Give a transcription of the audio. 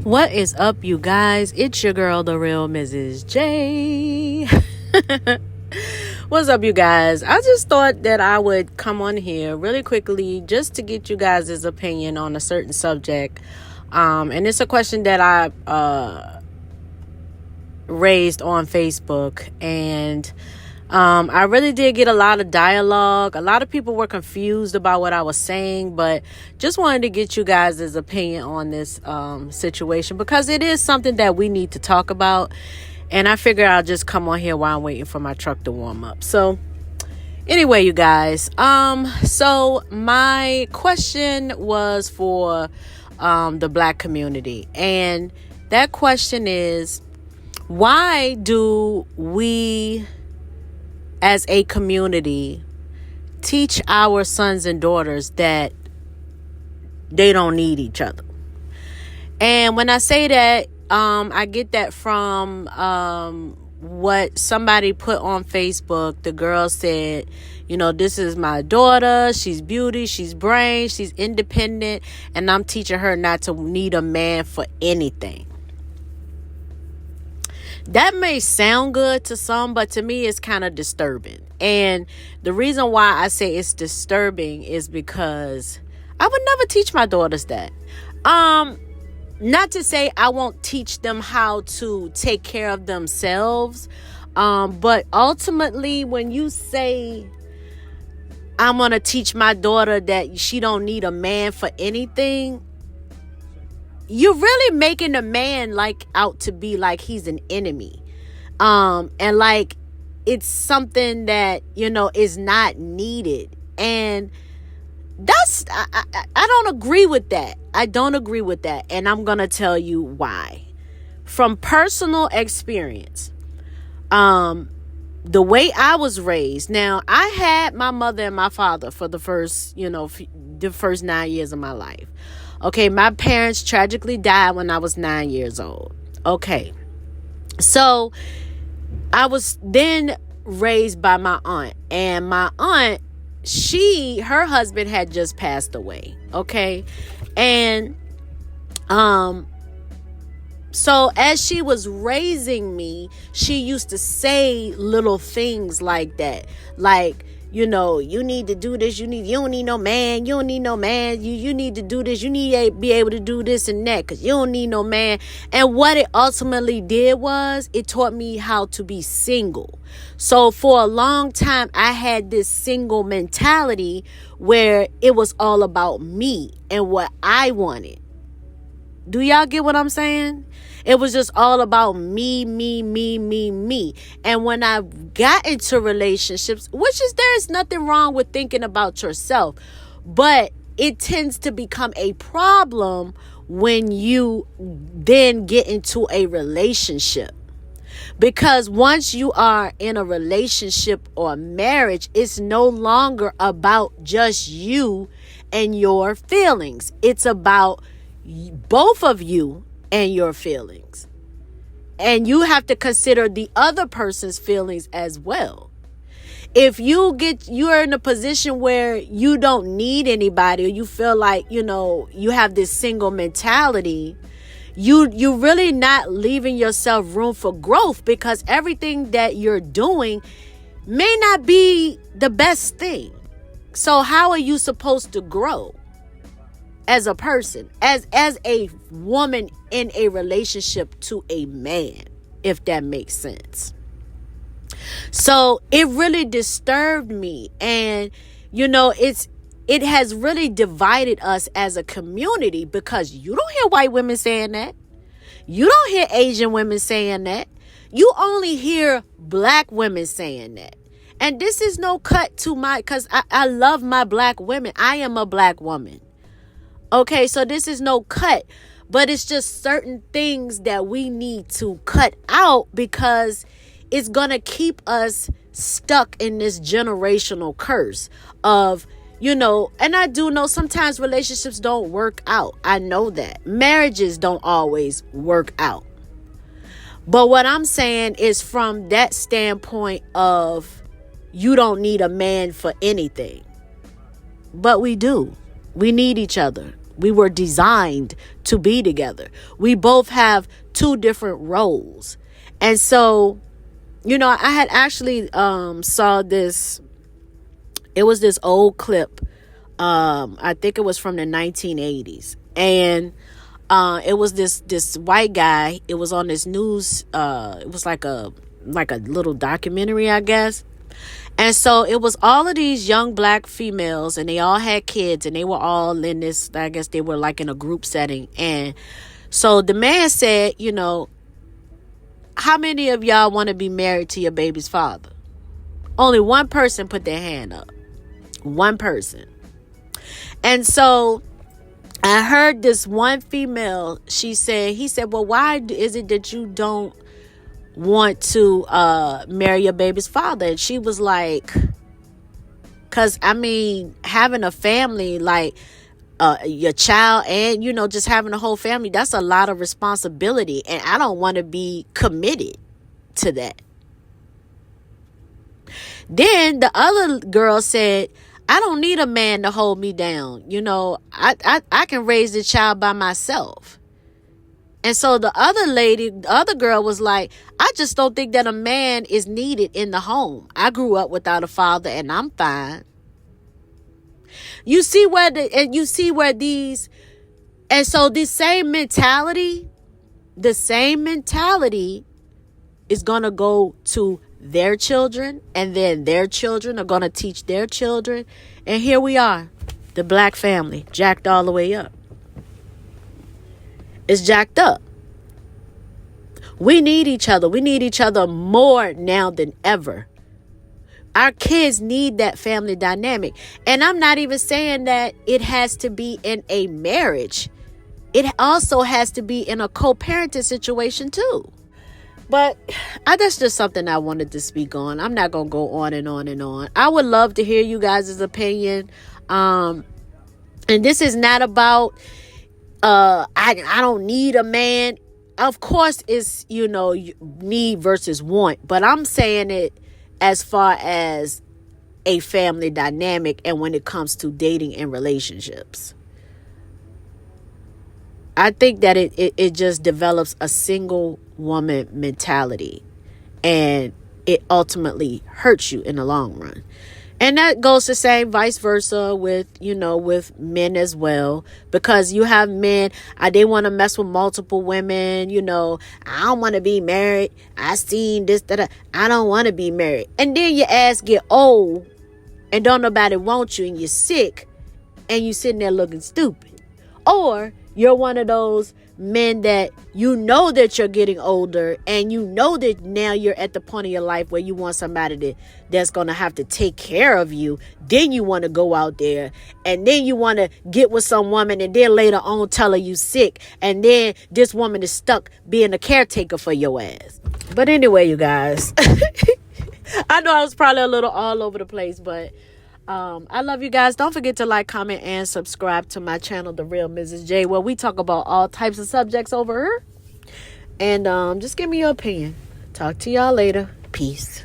What is up, you guys? It's your girl, the real Mrs. J. What's up, you guys? I just thought that I would come on here really quickly just to get you guys' opinion on a certain subject. And it's a question that I raised on Facebook. And I really did get a lot of dialogue. A lot of people were confused about what I was saying, but just wanted to get you guys' opinion on this situation because it is something that we need to talk about. And I figured I'll just come on here while I'm waiting for my truck to warm up. So anyway, you guys, so my question was for the Black community. And that question is, why do we as a community teach our sons and daughters that they don't need each other? And when I say that, I get that from what somebody put on Facebook. The girl said, this is my daughter. She's beauty. She's brain. She's independent. And I'm teaching her not to need a man for anything. That may sound good to some, but to me, it's kind of disturbing. And the reason why I say it's disturbing is because I would never teach my daughters that. Not to say I won't teach them how to take care of themselves. But ultimately, when you say I'm going to teach my daughter that she don't need a man for anything, you're really making a man out to be like he's an enemy. And like it's something that, is not needed. And I don't agree with that. I don't agree with that. And I'm going to tell you why. From personal experience, the way I was raised. Now, I had my mother and my father for the first 9 years of my life. Okay, my parents tragically died when I was 9 years old. Okay, so I was then raised by my aunt. And my aunt, her husband had just passed away. Okay, and so as she was raising me, she used to say little things like that. Like, you need to do this. You don't need no man. You don't need no man. You need to do this. You need to be able to do this and that because you don't need no man. And what it ultimately did was it taught me how to be single. So for a long time, I had this single mentality where it was all about me and what I wanted. Do y'all get what I'm saying? It was just all about me. And when I got into relationships, there's nothing wrong with thinking about yourself, but it tends to become a problem when you then get into a relationship. Because once you are in a relationship or marriage, it's no longer about just you and your feelings. It's about both of you and your feelings. And you have to consider the other person's feelings as well. If you're in a position where you don't need anybody, or you feel like, you have this single mentality, you really not leaving yourself room for growth, because everything that you're doing may not be the best thing. So how are you supposed to grow as a person, as a woman in a relationship to a man, if that makes sense? So it really disturbed me. And, it has really divided us as a community, because you don't hear white women saying that. You don't hear Asian women saying that. You only hear Black women saying that. And this is no cut to because I love my Black women. I am a Black woman. Okay, so this is no cut, but it's just certain things that we need to cut out, because it's going to keep us stuck in this generational curse of, and I do know sometimes relationships don't work out. I know that. Marriages don't always work out. But what I'm saying is from that standpoint of you don't need a man for anything. But we do. We need each other. We were designed to be together. We both have two different roles. And so, I had actually saw this. It was this old clip. I think it was from the 1980s. And it was this white guy. It was on this news. It was like a little documentary, I guess. And so it was all of these young black females, and they all had kids, and they were all in this, I guess they were like in a group setting. And so the man said, how many of y'all want to be married to your baby's father? Only one person put their hand up. One person. And so I heard this one female, he said, well, why is it that you don't want to marry your baby's father? And she was like, because having a family, like your child and just having a whole family, that's a lot of responsibility, and I don't want to be committed to that. Then the other girl said, I don't need a man to hold me down. I can raise the child by myself. And so the other girl was like, I just don't think that a man is needed in the home. I grew up without a father and I'm fine. You see where these, and so this same mentality is going to go to their children, and then their children are going to teach their children. And here we are, the black family, jacked all the way up. It's jacked up. We need each other. We need each other more now than ever. Our kids need that family dynamic. And I'm not even saying that it has to be in a marriage. It also has to be in a co-parenting situation too. But that's just something I wanted to speak on. I'm not going to go on and on and on. I would love to hear you guys' opinion. And this is not about I don't need a man. Of course, it's, need versus want. But I'm saying it as far as a family dynamic and when it comes to dating and relationships. I think that it just develops a single woman mentality, and it ultimately hurts you in the long run. And that goes the same vice versa with men as well, because you have men, they want to mess with multiple women. I don't want to be married. I seen this, that, I don't want to be married. And then your ass get old and don't nobody want you, and you're sick and you sitting there looking stupid. Or you're one of those men that that you're getting older, and that now you're at the point of your life where you want somebody that's going to have to take care of you. Then you want to go out there, and then you want to get with some woman, and then later on tell her you sick, and then this woman is stuck being a caretaker for your ass. But anyway, you guys, I know I was probably a little all over the place, but I love you guys. Don't forget to like, comment, and subscribe to my channel, The Real Mrs. J, where we talk about all types of subjects over here. And just give me your opinion. Talk to y'all later. Peace.